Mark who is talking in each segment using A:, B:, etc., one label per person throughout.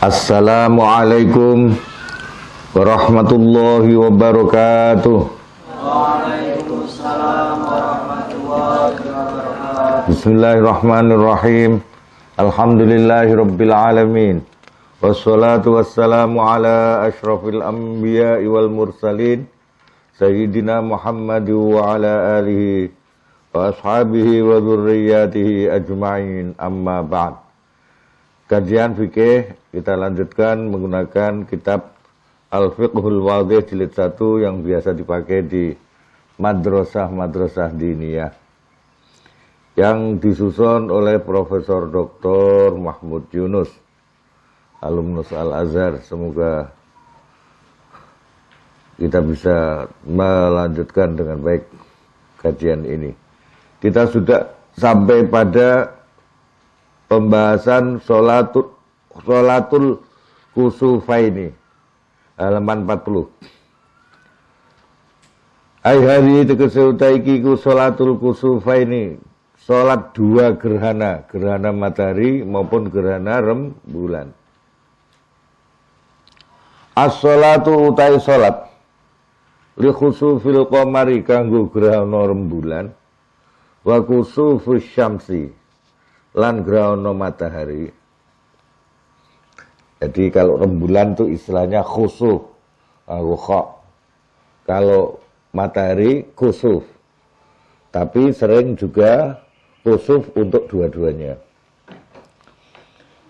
A: Assalamualaikum warahmatullahi wabarakatuh.
B: Waalaikumsalam warahmatullahi wabarakatuh.
A: Bismillahirrahmanirrahim. Alhamdulillahirabbil alamin. Wassalatu wassalamu ala asyrafil anbiya'i wal mursalin sayyidina Muhammad wa ala alihi wa ashabihi wa dzurriyyatihi ajma'in, amma ba'd. Kajian fikih kita lanjutkan menggunakan kitab Al-Fiqhul Wadih jilid 1 yang biasa dipakai di madrasah-madrasah diniyah, yang disusun oleh Profesor Dr. Mahmud Yunus, alumnus Al-Azhar. Semoga kita bisa melanjutkan dengan baik kajian ini. Kita sudah sampai pada pembahasan sholatul kusufaini, halaman 40. Ai hari tegese utaiki ku sholatul kusufaini, sholat dua gerhana, gerhana matahari maupun gerhana rembulan. As-sholatu utai sholat li khusufil qamari kanggo gerhana rembulan, wa kusufus syamsi lan grahana matahari. Jadi kalau rembulan itu istilahnya khusuf, kalau matahari khusuf, tapi sering juga khusuf untuk dua-duanya.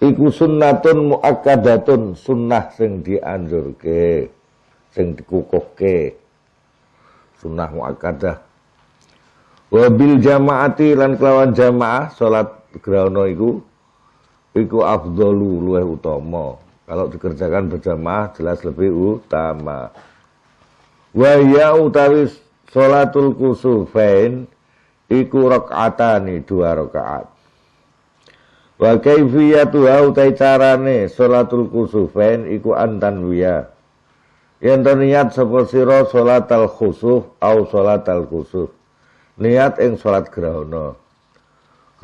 A: Iku sunnatun muakkadatun, sunnah sing dianjurke, sing dikukuhke, sunnah muakkadah. Wabil jamaati lan kelawan jamaah salat grahana iku afdalu, luwih utama. Kalau dikerjakan berjamaah jelas lebih utama. Wa ya utawi sholatul kusufain iku rakaatani, 2 rakaat. Wa kaifiyatuha utai carane sholatul kusufain iku antanwiya, yen to niat sapa sira sholatal khusuf au sholatal kusuf, niat ing salat grahana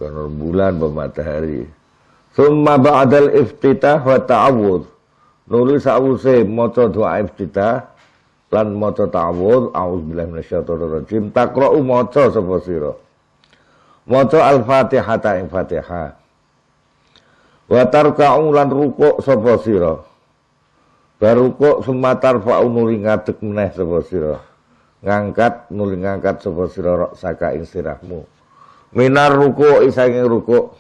A: rembulan matahari. Summa ba'dal iftitah wa ta'awudz, nuli sawuse maca doa iftitah lan maca ta'awudz, a'udzubillahi minasyaitonir rajim, taqra'u maca sapa sira maca al-Fatihah ing Fatihah. Wa tarka'u lan rukuk sapa sira, barukuk summa tarfa'u nuli ngadeg meneh sapa sira, ngangkat nuli ngangkat sapa sira saka ing sirahmu, minar ruku' saking ruku',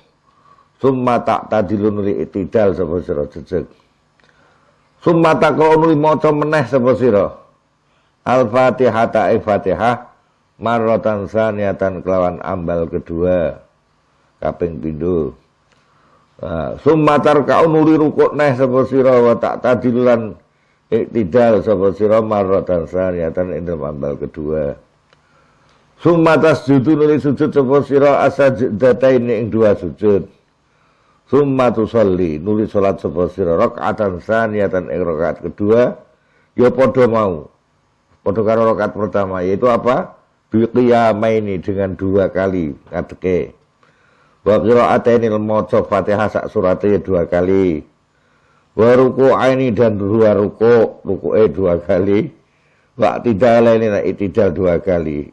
A: summa ta'tadilu nuli itidal sapa sira jejeg, summa taqra'u nuli maca meneh sapa sira al-Fatihah ta'e Fatihah marratan saniyatan kelawan ambal kedua kaping pindho. Summa tarka'u nuli ruku' neh sapa sira wa ta'tadilu lan iktidal sapa sira marratan saniyatan ing ambal kedua. Summa tasjudu nuli sujud sapa sira as-sajdataini ing 2 sujud. Summa tusolli nuli salat sapa sira rakaatan saniyatan ing rakaat kedua, ya padha mau, padha karo rakaat pertama, yaitu apa? Biqiyamaini, dengan 2 kali ngadeke. Wa qira'ataini maca Fatihah sak surate 2 kali. Wa ruku'aini dan 2 ruku'e 2 kali. Wa tidalaini lan itidal 2 kali.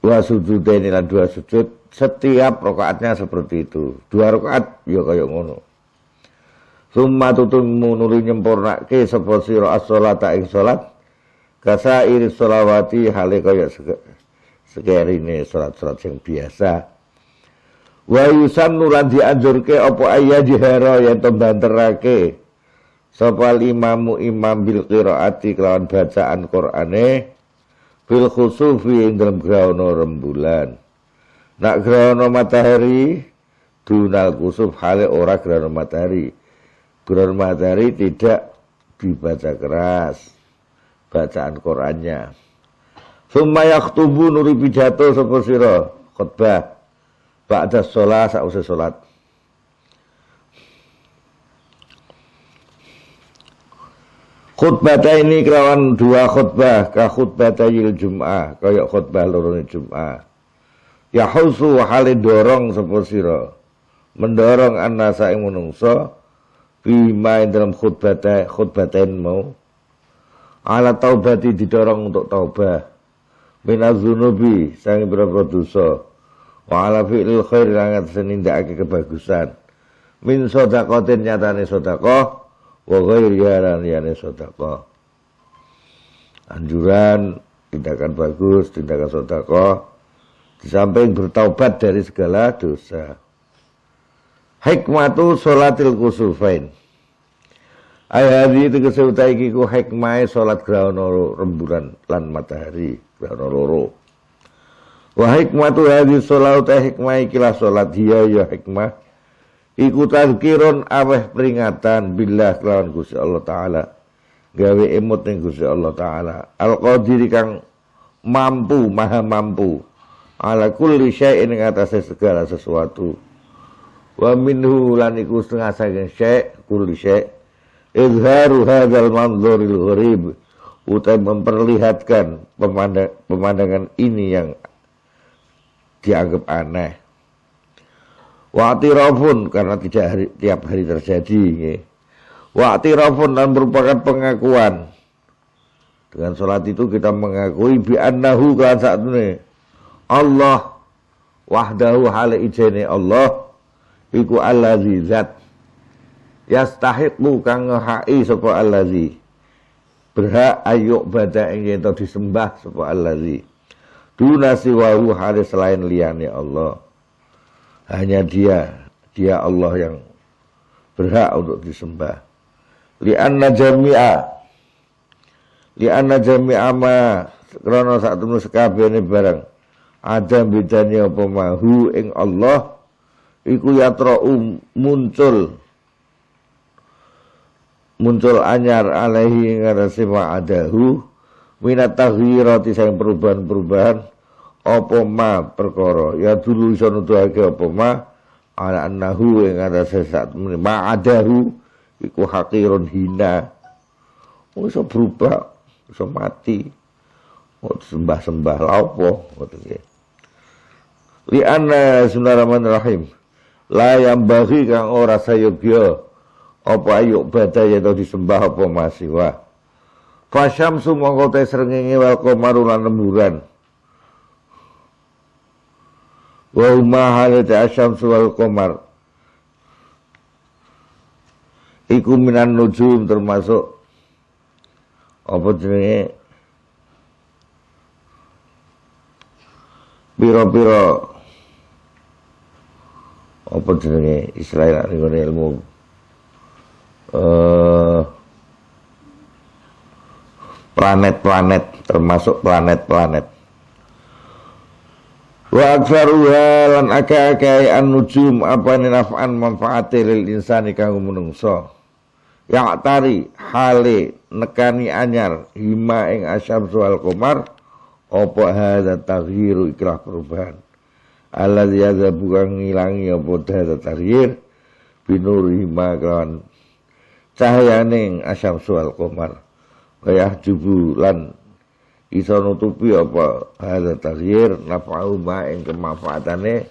A: Wa sujudaini lan 2 sujud. Setiap rakaatnya seperti itu. 2 rakaat ya kaya ngono. Summa tutimmu nuli nyempurnake sapa sira as-sholata ing salat kasairi sholawati hale kaya sekerine salat-salat sing biasa. Wa yusannu lan dianjurke apa ayyajhara yen to banterake sapa imamu imam bil qiraati kelawan bacaan Qur'ane bil khusufi ing dalem grahana rembulan. Nak grahana matahari dunal kusuf hale ora grahana matahari. Grahana matahari tidak dibaca keras bacaan Qur'annya. Summa yaktubu nuri pidato sapa sira khutbah ba'da sholat sausé sholat. Khutbah ini kelawan 2 khutbah ka khutbah tayil Jum'ah, kaya khutbah lorone Jum'ah. Ya husu hale dorong sapa sira, mendorong annasa ing manungsa bima dalam khutbatain mau ala taubati didorong untuk taubah minaz-dzunubi sang pira-pira dosa wa ala fi'lil khair lan senindakake kebagusan min sedaqatin nyatane sedekah wa ghairiha lan liyane sedekah. Anjuran tindakan bagus, tindakan sedekah di samping bertaubat dari segala dosa. Hikmatu sholatil kusufain. Ayat itu keseutai kiku hikmah sholat grahana rembulan lan matahari grahana loro. Wa hikmatu hadis sholat hikmah ikilah sholat ya hikmah. Iku tazkirun aweh peringatan billah kelawan Gusti Allah Ta'ala. Gawe emut ning Gusti Allah Ta'ala. Al-Qadir kang mampu, maha mampu. Ala kulli syai'in ing atase segala sesuatu. Wa minhu lan iku setengah saking syai' kulli syai'. Izharu hadzal manzuril gharib. Utai memperlihatkan pemandangan ini yang dianggap aneh. Wa'tirafun karena tidak tiap hari terjadi. Wa'tirafun dan merupakan pengakuan. Dengan sholat itu kita mengakui bi'annahu kan saat ini Allah wahdahu hala ijene Allah iku allazi zat yastahiqu kang ngehai sapa allazi berhak ayuk bada ing yen disembah sapa allazi duna siwahu hala selain liyane Allah. Hanya dia Allah yang berhak untuk disembah. Li'anna jami'a ma krana sak temene sekabehane barang ada bedane apa mahu ing Allah iku yatra'u muncul anyar alaihi ngarasi ma'adahu minat taghyirati sang perubahan-perubahan apa ma perkara ya dulu iso nuduhake apa ma ala annahu ing ngarasi sak temene ma'adahu iku haqirun hina iso berubah iso mati sembah-sembah laopo ngoten nggih li anna bismillahirrahmanirrahim la yang bagi kang ora sayogya apa ayo badaya to disembah apa masiwa fasyamsu mongko te srengenge wal qamaru lan rembulan wa ma halata asyamsu wal qamar iku minan nujum termasuk apa jenenge pira-pira apa jenenge istilah ngene ilmu planet-planet termasuk planet-planet wa aktsaruha lan akeh-akeh an-nujum apane naf'an manfaate lil insani kanggo menungso yang tari hale nekani anyar hima ing asyamsu wal qamar apa hadza taghyiru ikrah perubahan alladzi yadhabu kang ngilangi apa hadza taghyir binurihima kelawan cahyaning asyamsu wal qamar kaya jubu lan iso nutupi apa hadza taghyir nafa'u ma ing kemanfaatane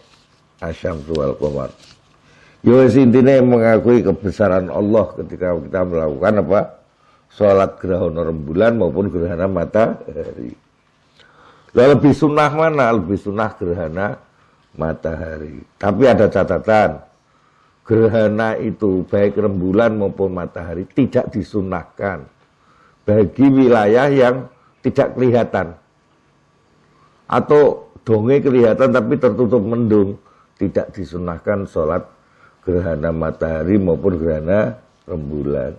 A: asyamsu wal qamar. Yo intine mengakui kebesaran Allah ketika kita melakukan apa salat gerhana rembulan maupun gerhana matahari. Lebih sunnah mana? Lebih sunnah gerhana matahari. Tapi ada catatan. Gerhana itu baik rembulan maupun matahari tidak disunnahkan bagi wilayah yang tidak kelihatan. Atau donge kelihatan tapi tertutup mendung. Tidak disunnahkan sholat gerhana matahari maupun gerhana rembulan.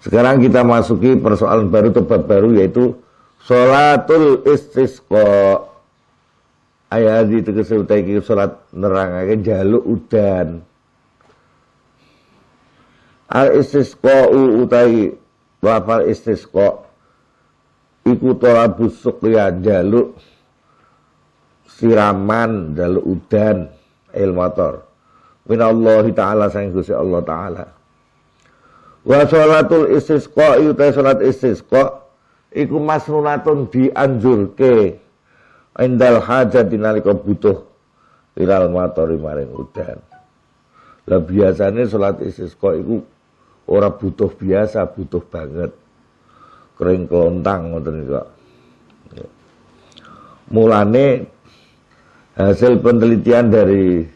A: Sekarang kita masuki persoalan baru atau bab baru yaitu sholatul istisqa. Ayat itu keseutai iki salat nerangake njaluk udan. Al istisqa utai lafal istisqa iku talabus suqya njaluk siraman njaluk udan il matar. Minallahi ta'ala sang Gusti Allah taala. Wa sholatul istisqa utai salat istisqa iku masnunatun dianjurke indal hajat nalika butuh ilal matori maring udan. Lah biasanya salat istisqa iku ora butuh biasa, butuh banget. Kering kelontang ngoten niku. Mulane hasil penelitian dari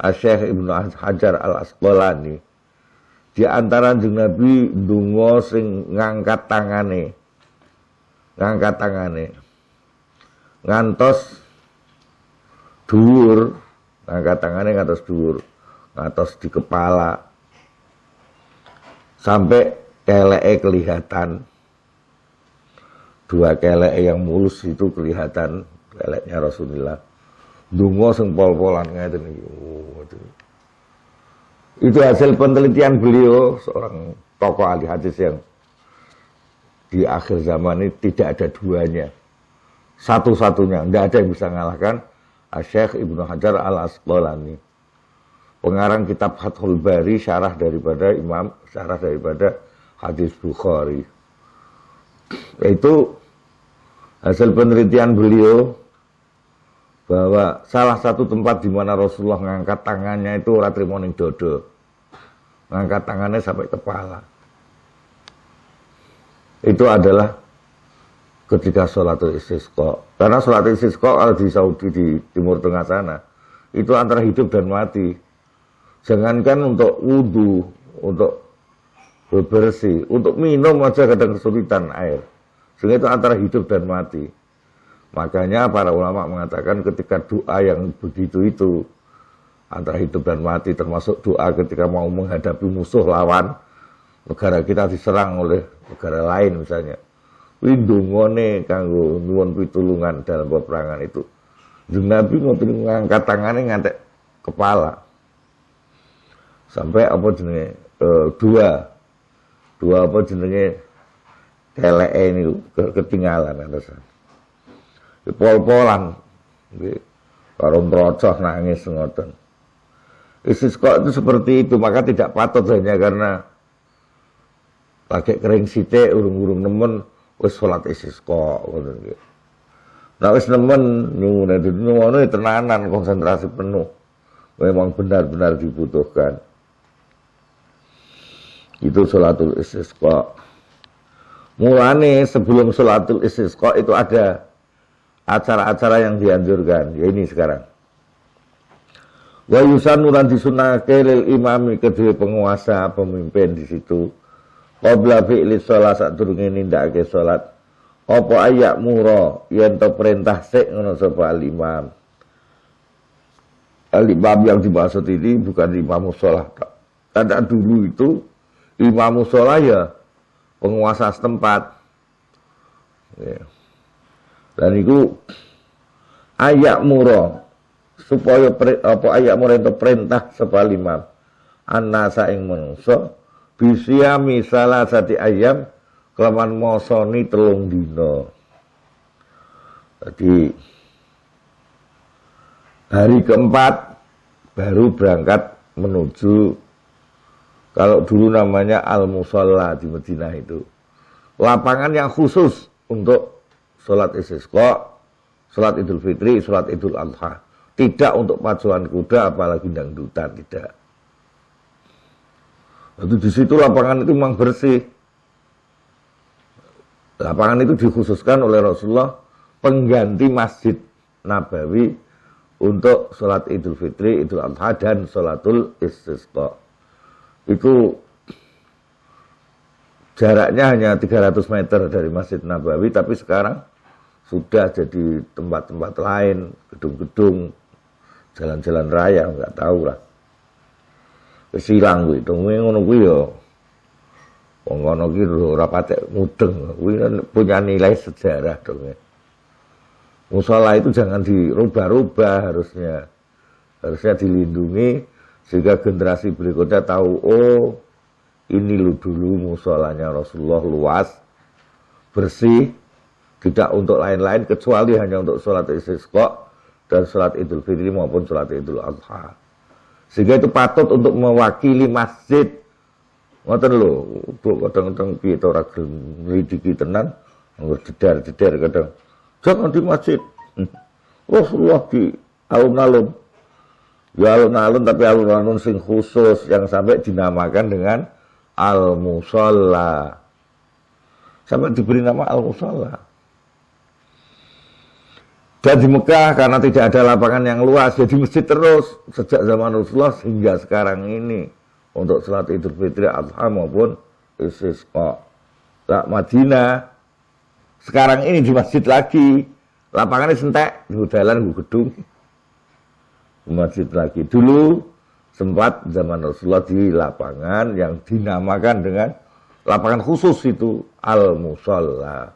A: Syekh Ibnu Hajar Al-Asqalani, di antara Kanjeng Nabi ndonga sing ngangkat tangane. Ngantos dhuwur, ngangkat tangane ngantos dhuwur, ngantos di kepala. Sampai keleke kelihatan. Dua kelek yang mulus itu kelihatan, keleknya Rasulullah. Ndonga sing pol-polan ngeten iki. Itu hasil penelitian beliau, seorang tokoh ahli hadis yang di akhir zaman ini tidak ada duanya. Satu-satunya, tidak ada yang bisa mengalahkan Syekh Ibnu Hajar Al-Asqalani. Pengarang kitab Fathul Bari, syarah daripada hadis Bukhari. Itu hasil penelitian beliau bahwa salah satu tempat di mana Rasulullah mengangkat tangannya itu ora trimo ning dodo. Mengangkat tangannya sampai kepala. Itu adalah ketika sholatul istisqa. Karena sholatul istisqa kalau di Saudi, di Timur Tengah sana, itu antara hidup dan mati. Jangankan untuk wudhu, untuk bebersih, untuk minum aja kadang kesulitan air. Sehingga itu antara hidup dan mati. Makanya para ulama mengatakan ketika doa yang begitu itu antara hidup dan mati, termasuk doa ketika mau menghadapi musuh lawan, negara kita diserang oleh negara lain misalnya. Windungone kanggo nuwun pitulungan dalam peperangan itu. Nabi ngoten ngangkat tangannya ngantek kepala. Sampai apa jenenge dua apa jenenge keleke ini ketinggalan atasan. Pol-polan karo mrocoh nangis ngoten. Istisqa itu seperti itu, maka tidak patut hanya karena lagi kering sithik urung-urung nemen wis salat istisqa ngoten iki. Nah wis nemen nyuwun tenanan konsentrasi penuh. Memang benar-benar dibutuhkan. Itu sholatul istisqa. Mulane sebelum sholatul istisqa itu ada acara-acara yang dianjurkan. Ya ini sekarang. Wa yusanu lan disunahke lil imami kedue penguasa, pemimpin di situ. Qabla fi'li shalat sadurunge nindakake salat. Apa ayak mura yen to perintah sik ngono sapa al-imam. Al-imam yang dimaksud ini bukan imam musola. Karena dulu itu imam musola ya penguasa setempat. Ya. Dan itu ayak mura supaya apa ayak mura itu perintah sapa imam. Annasa ing manungsa bisyami salasati ayam kelawan mosoni 3 dina. Jadi hari keempat baru berangkat menuju, kalau dulu namanya Al-Musalla di Madinah itu, lapangan yang khusus untuk sholat istisqa, sholat Idul Fitri, sholat Idul Adha. Tidak untuk pacuan kuda, apalagi dangdutan, tidak. Jadi di situ lapangan itu memang bersih. Lapangan itu dikhususkan oleh Rasulullah pengganti Masjid Nabawi untuk sholat Idul Fitri, Idul Adha, dan sholatul istisqa. Itu jaraknya hanya 300 meter dari Masjid Nabawi, tapi sekarang sudah jadi tempat-tempat lain, gedung-gedung, jalan-jalan raya, nggak tahu lah. Silang kuwi, ngono kuwi ya. Wong ngono ki ora patek mudeng, kuwi punya nilai sejarah dong. Musala itu jangan dirubah-rubah harusnya. Harusnya dilindungi sehingga generasi berikutnya tahu, oh ini lu dulu musolanya Rasulullah luas, bersih, tidak untuk lain-lain kecuali hanya untuk sholat istisqa dan sholat Idul Fitri maupun sholat Idul Adha. Sehingga itu patut untuk mewakili masjid. Ngoten lho, kadang-kadang piye to ora gelem nglidiki tenan, jedar-jedar kadang. Jangan di masjid. Rasulullah di alun-alun. Ya alun-alun tapi alun-alun sing khusus yang sampai dinamakan dengan al-musalla. Sampai diberi nama al-musalla. Dan di Mekah karena tidak ada lapangan yang luas, jadi masjid terus sejak zaman Rasulullah hingga sekarang ini untuk salat Idul Fitri, Adha maupun Istisqa. Nah, Madinah sekarang ini di masjid lagi, lapangannya sentek, di jalan, di gedung, di masjid lagi. Dulu sempat zaman Rasulullah di lapangan yang dinamakan dengan lapangan khusus itu al-musalla.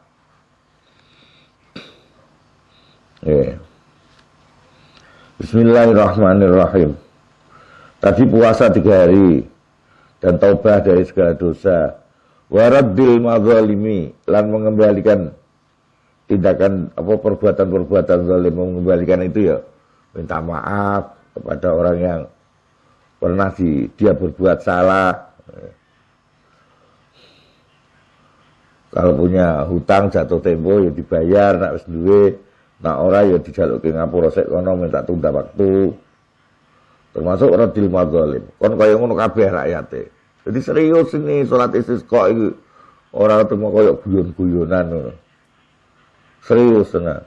A: Bismillahirrahmanirrahim. Tadi puasa 3 hari dan taubah dari segala dosa. Waraddil madzalimi, lan mengembalikan tindakan perbuatan-perbuatan zalim, mengembalikan itu ya minta maaf kepada orang yang pernah dia berbuat salah. Kalau punya hutang jatuh tempo ya dibayar, nak wis duwe. Nah orang ya dijaluki ngapura sik kono minta tunda waktu. Termasuk radil madzalim. Kon kaya ngono kabeh rakyate. Jadi serius ini salat istisqa iki. Ora cuma kaya guyon-guyonan ngono. Serius tenan.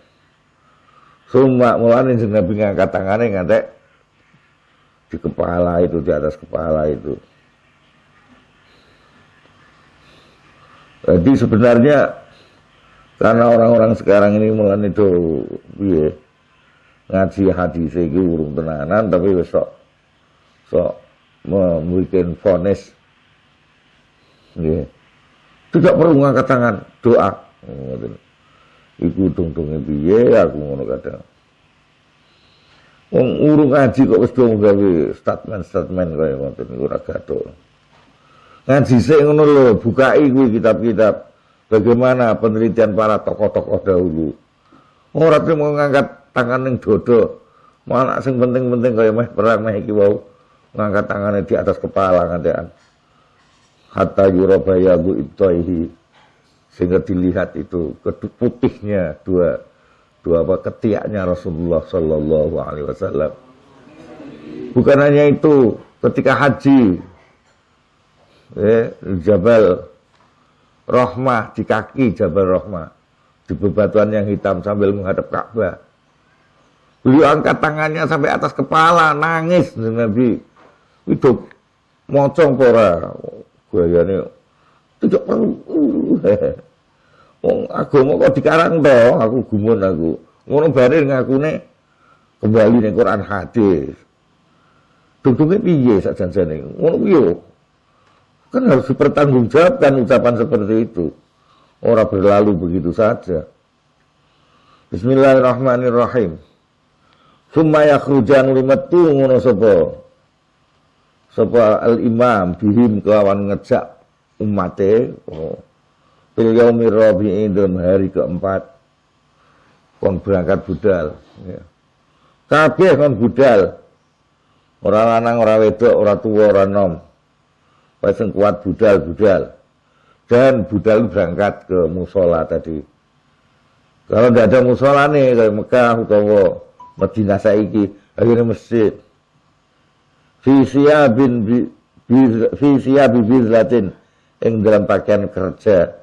A: Summa mulane jeneng Nabi ngangkat tangane ngantek di kepala itu, di atas kepala itu. Jadi sebenarnya karena orang-orang sekarang ini mulai itu ngaji hadis iki urung tenanan tapi wis sok membuat vonis. Tidak perlu ngangkat tangan, doa. Iku tung-tunge piye aku ngono kadang. Wong urung ngaji kok wis dong gawe statement kaya ngoten niku ora gathuk. Ngaji sik ngono lho, bukai kuwi kitab-kitab. Bagaimana penelitian para tokoh-tokoh dahulu. Ora mau ngangkat tangan ning dodo. Malah sing penting-penting kaya meh perang meh iki wau ngangkat tangannya di atas kepala ngantekan. Hatta yurabayagu ibtaihi. Sehingga dilihat itu putihnya dua ketiaknya Rasulullah sallallahu alaihi wasallam. Bukan hanya itu, ketika haji Jabal Rahmah, di kaki Jabal Rahmah, di bebatuan yang hitam sambil menghadap Ka'bah. Beliau angkat tangannya sampai atas kepala, nangis Nabi. Itu mocong pora, gayane tidak perlu. Wong agama kok dikarang toh, aku gumun aku. Ngono bare ngakune kembali ning Quran hadis. Duduknya piye sakjanjane? Ngono piye? Kan harus dipertanggungjawabkan ucapan seperti itu. Orang berlalu begitu saja. Bismillahirrahmanirrahim. Summa yakhrujan limetu ngono sapa al-imam bihim kelawan ngejak umate fil yaumir rabi'i dalam hari keempat kon berangkat budal ya. Kabeh kon budal. Ora lanang, ora wedok, ora tuwa, ora nom. Pasang kuat budal. Dan budal berangkat ke musola tadi. Kalau tidak ada musola nih, kayak Mekah utawa Madinah saiki, akhirnya masjid. Fi siyabi bizlatin yang dalam pakaian kerja.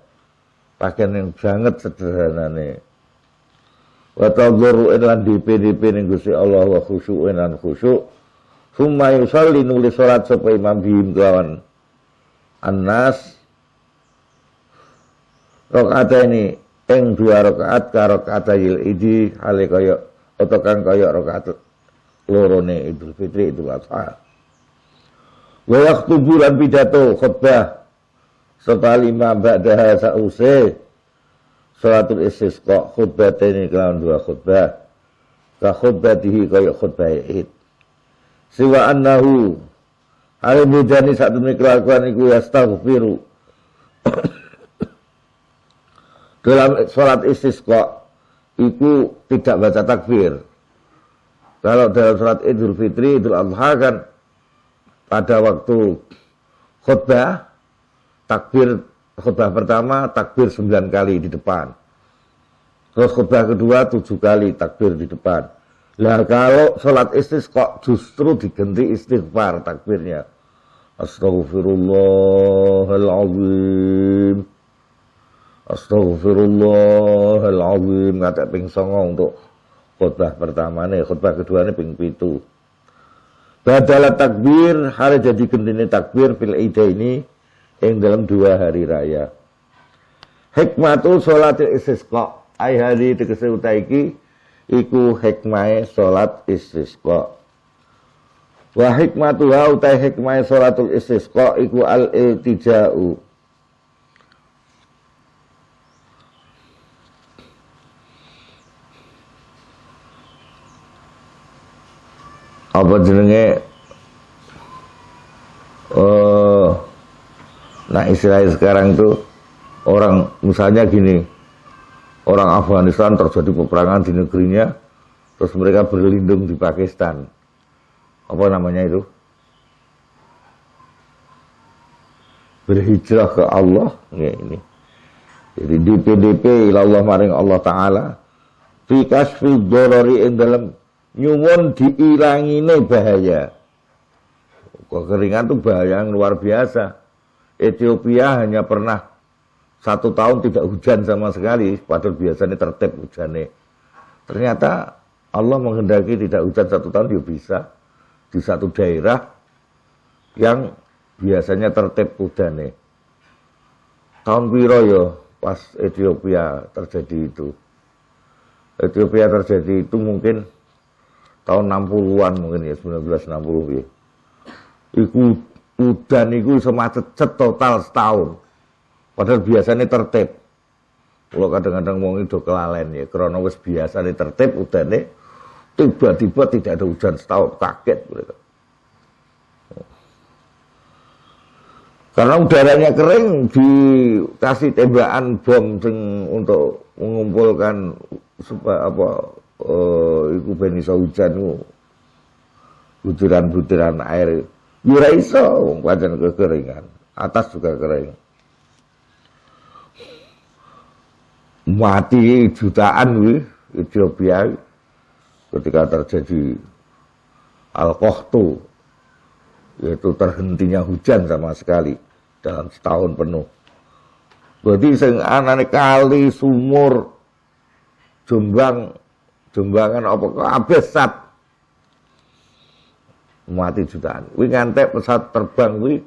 A: Pakaian yang sangat sederhana nih. Wa tadhurru'in lan DP ning Gusti Allah wa khusyu'in lan khusyuk. Summa yusalli nulis salat sapa imam bihim kelawan An-Nas rakaat ini ing 2 rakaat ka rakaatayil idi hale kaya utawa kang kaya rakaat lorone Idul Fitri Idul Adha. Wa yaktubu lan pidato khutbah sapa imam ba'daha sause salatul istisqa khutbah ini kelawan 2 khutbah ka khutbatihi kaya khutbah Id. Siwa annahu hal bedane sak temene kelakuan iku yastaghfiru. Dalam salat istisqa itu tidak baca takbir. Kalau dalam salat Idul Fitri, Idul Adha kan pada waktu khutbah takbir, khutbah pertama takbir 9 kali di depan. Terus khutbah kedua 7 kali takbir di depan. Lah kalau sholat istisqa justru diganti istighfar takbirnya. Astaghfirullahaladzim. Astaghfirullahaladzim. Ngatek ping 9 untuk khutbah pertama nih, khutbah kedua nih ping 7. Badalah takbir, hari jadi gendini takbir fil ida ini yang dalam 2 hari raya. Hikmatul sholatil istisqa. Ai hari tegese utaiki iku hikmahe sholat istisqa. Wa hikmatuha utai hikmah sholatul istisqa iku al-iltija'u. Apa jenenge? Nah istilahnya sekarang tuh orang misalnya gini, orang Afghanistan terjadi peperangan di negerinya, terus mereka berlindung di Pakistan. Apa namanya itu? Berhijrah ke Allah ya ini. Jadi DPDP ilallah maring Allah Ta'ala fi kasfi dorori ing dalam nyuwun diilangine bahaya. Kekeringan itu bahaya yang luar biasa. Ethiopia hanya pernah 1 tahun tidak hujan sama sekali, padahal biasanya tertib hujannya. Ternyata Allah menghendaki tidak hujan 1 tahun ya bisa. Di satu daerah yang biasanya tertib hujane. Tahun piro ya pas Ethiopia terjadi itu. Ethiopia terjadi itu mungkin tahun 60-an mungkin ya, 1960 ya. Iku udan iku iso macet total setahun. Padahal biasanya tertib. Kalau kadang-kadang wong itu kelalen ya, karena wis biasanya tertib udane, tiba-tiba tidak ada hujan setahun, kaget mereka. Karena udaranya kering, dikasih tembakan bom untuk mengumpulkan supaya iku ben iso hujan, butiran-butiran air. Ora iso, pancen kekeringan. Atas juga kering. Mati jutaan wih Ethiopia ketika terjadi al-qahtu, yaitu terhentinya hujan sama sekali dalam setahun penuh. Berarti sing anane kali, sumur, jembangan apa kabeh sat mati jutaan. Kuwi ngantek pesawat terbang kuwi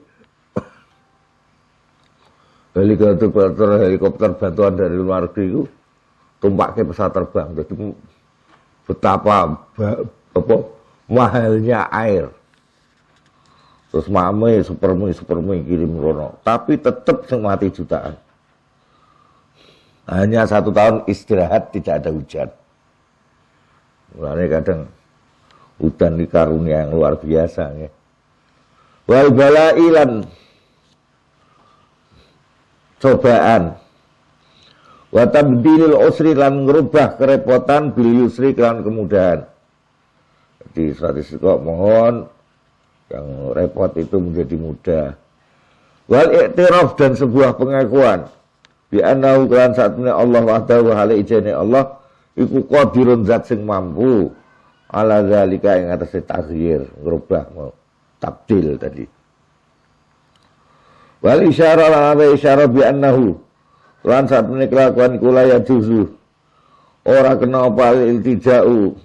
A: helikopter bantuan dari luar negeri itu tumpaknya pesawat terbang. Jadi betapa mahalnya air. Terus supermi kirim rono, tapi tetap mati jutaan. Hanya 1 tahun istirahat, tidak ada hujan. Mulanya kadang hujan di karunia yang luar biasa ya. Wal balailan cobaan. Wa tabdilil usri lan ngerubah kerepotan bil yusri kelan kemudahan. Jadi statistik mohon yang repot itu menjadi mudah. Wal i'tiraf dan sebuah pengakuan bi annahu kelan satune Allah wahdahu hale ijene Allah iku qadirun zat sing mampu ala zalika ing atase taghyir ngerubah tabdil tadi. Wal isyarah lan ada isyarah bi annahu lan satune kelakuan kula ya juzu ora kena apa iltija'u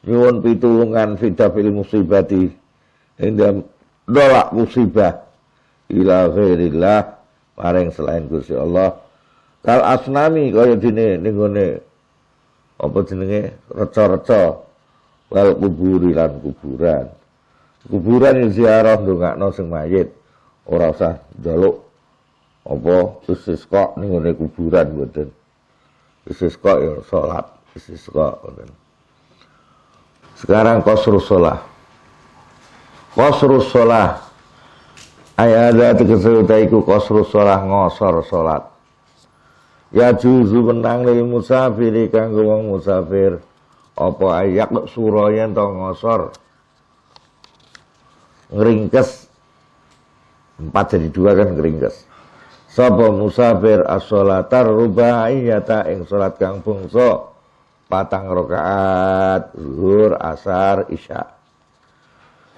A: nyuwun pitulungan fidafil musibati ing dolak musibah ila ghairillah maring selain Gusti Allah. Kal asnami kaya dene ning ngene apa jenenge reca-reca wal kuburi lan kuburan. Kuburan ziarah ndongakno sing mayit, ora usah njaluk apa istisqa ning ngene kuburan mboten. Istisqa ya salat, istisqa mboten. Sekarang qasrus shalah. Qasrus shalah ayada tegese-tegese qasrus shalah ngosor salat. Ya juzu menang lil musafiri kanggo wong musafir apa ayak surayan to ngosor ngringkes 4 jadi 2 kan ngringkes. Sapa musafir as-sholatar rubaiyata ing salat kang bangsa patang rakaat zuhur, asar, isya.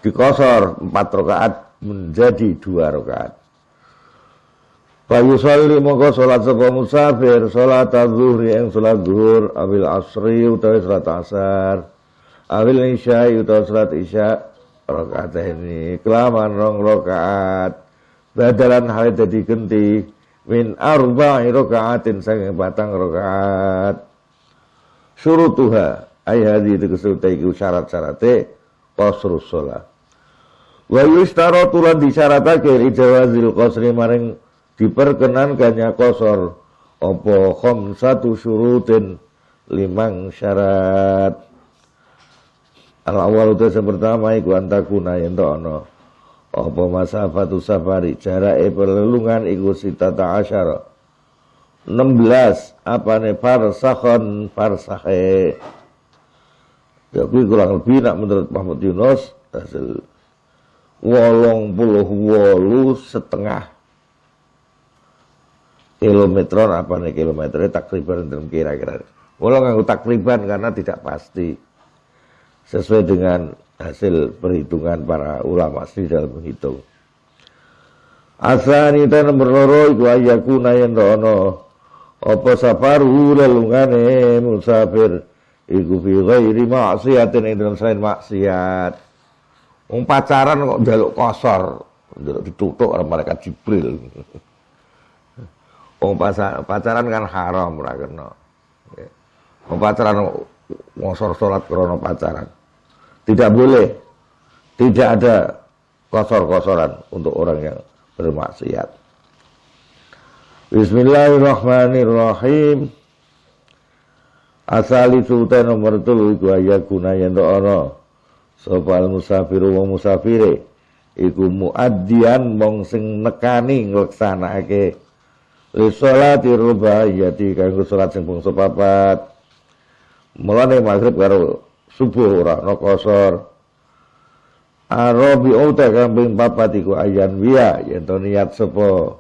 A: Dikosor 4 rakaat menjadi 2 rakaat. Fayusalli mongko salat sapa musafir salat zuhri ing salat zuhur awil asri utawi salat asar awil isya utawi salat isya rakaat ini kelaman 2 rakaat badalan hal dadi genti min arba'i rakaatin saking 4 rakaat syurutuha ay hadhi dikesutai ku syarat-syarate qasrus shalah wa yustaratu lan disyaratake li jawazil qasri maring diperkenankannya qasar apa khamsatu syurutin 5 syarat. Al-awwal itu yang pertama iku antakuna yen ana apa masafatu safari jarake pelelungan iku sitata asyara 16 apane farsakhon farsakhe. Ya kuwi kurang lebih nak menurut Mahmud Yunus hasil 88,5 kilometron apa nih kilometernya takriban dalam kira-kira. Walau nganggo takriban karena tidak pasti sesuai dengan hasil perhitungan para ulama sendiri dalam menghitung. Asani ta nomor loro iku ayakuna yen ono apa safaru lelungane musafir iku fi ghairi maksiatin ing dalam selain maksiat. Wong pacaran kok njaluk kosor, njaluk ditutuk oleh malaikat Jibril. Wong pacaran kan haram ora kena. Wong pacaran ngosor salat krana pacaran. Tidak boleh. Tidak ada kosor-kosoran untuk orang yang bermaksiat. Bismillahirrahmanirrahim. Asali sultan nomor 3 iku ayakuna yen ana sapa musafiru wong musafire iku muaddian mong sing nekani ngleksanakake li sholati rubaiyati kanggo salat sing bangsa papat. Mulane maghrib karo subuh ora ana qasar. Arabi uta kambing papat iku ayan wiya yen to niat sapa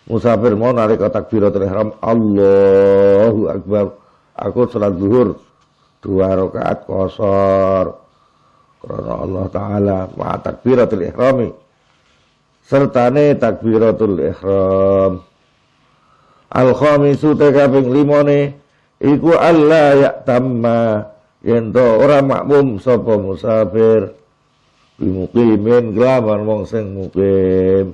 A: musafir mau nalika takbiratul ihram Allahu akbar aku salat zuhur 2 rakaat qasar karena Allah taala ma takbiratul ihrami sertane takbiratul ihram. Al-khamisu tekaping 5 iku alla ya tamma yen to ora makmum sapa musafir bimuqimin kelawan wong sing mukim.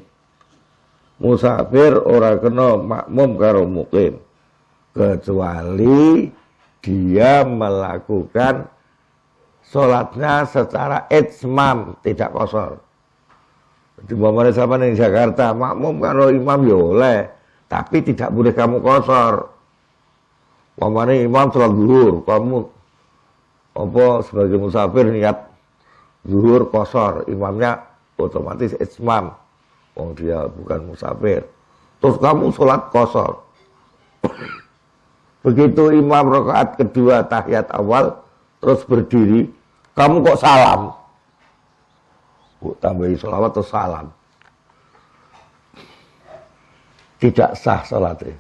A: Musafir ora kena makmum karo mukim kecuali dia melakukan sholatnya secara itmam tidak qasar. Jadi umpamane sampeyan ning Jakarta makmum karo imam ya oleh, tapi tidak boleh kamu qasar. Umpamane imam salat zuhur, kamu apa sebagai musafir niat zuhur qasar, imamnya otomatis itmam. Wong dia bukan musafir. Terus kamu sholat qasar. Begitu imam rakaat kedua tahiyat awal terus berdiri, kamu kok salam? Tambahi sholawat terus salam. Tidak sah sholatnya.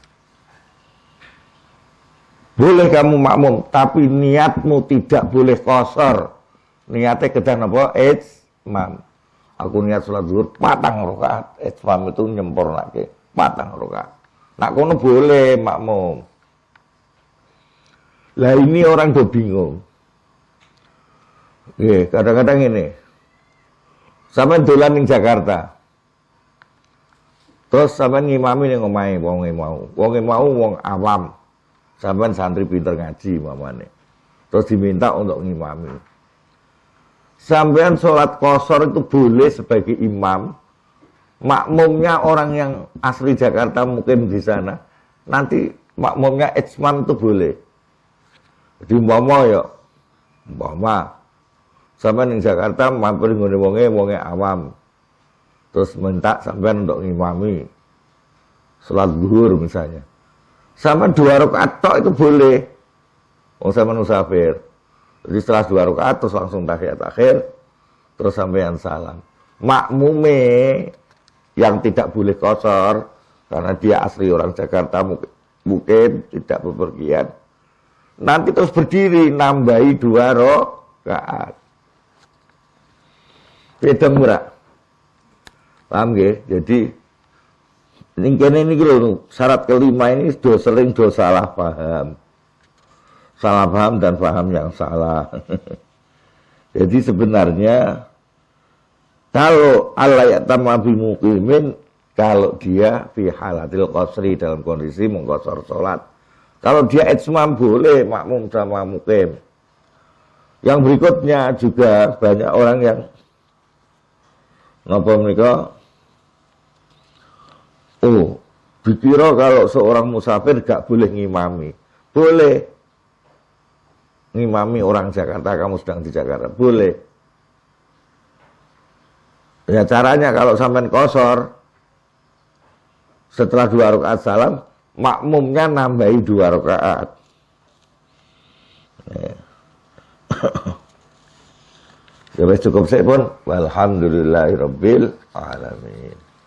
A: Boleh kamu makmum, tapi niatmu tidak boleh qasar. Niatnya kedan apa? Itmam. Aku niat sholat zuhur 4 rakaat. Itmam itu nyempurnake 4 rakaat. Nak kono boleh makmum. Lah ini orang tuh bingung. Kadang-kadang ini. Sampai dolan ning Jakarta. Terus sampai ngimami ning omahe wong mau. Wong mau wong awam. Sampai santri pinter ngaji mamane. Terus diminta untuk ngimami. Sampean sholat qasar itu boleh sebagai imam. Makmumnya orang yang asli Jakarta mungkin di sana. Nanti makmumnya itmam itu boleh. Jadi umpama sampean ning Jakarta mampir ngene wonge awam. Terus minta sampean untuk ngimami salat zuhur misalnya. Sampean 2 rakaat tok itu boleh. Wong sampean musafir. Jadi setelah 2 rakaat terus langsung tahiyat akhir terus sampean salam. Makmume yang tidak boleh qasar karena dia asli orang Jakarta mungkin tidak bepergian. nanti terus berdiri nambahi 2 rakaat. Beda murah. Paham nggih? Jadi ini lho, syarat kelima ini sering salah paham. Salah paham dan paham yang salah. Jadi sebenarnya kalau Allah ya'tamma bimuqimin, kalau dia fi halatil qasri, dalam kondisi mengqasar salat. Kalau dia itsmam boleh makmum sama muqim. Yang berikutnya juga banyak orang yang napa menika dikira kalau seorang musafir gak boleh ngimami. Boleh ngimami orang Jakarta, kamu sedang di Jakarta, boleh. Ya caranya kalau sampean kosor, setelah 2 rakaat salam, makmumnya nambahi 2 rakaat. Ya wis cukup sik pun. Walhamdulillahirabbil alamin.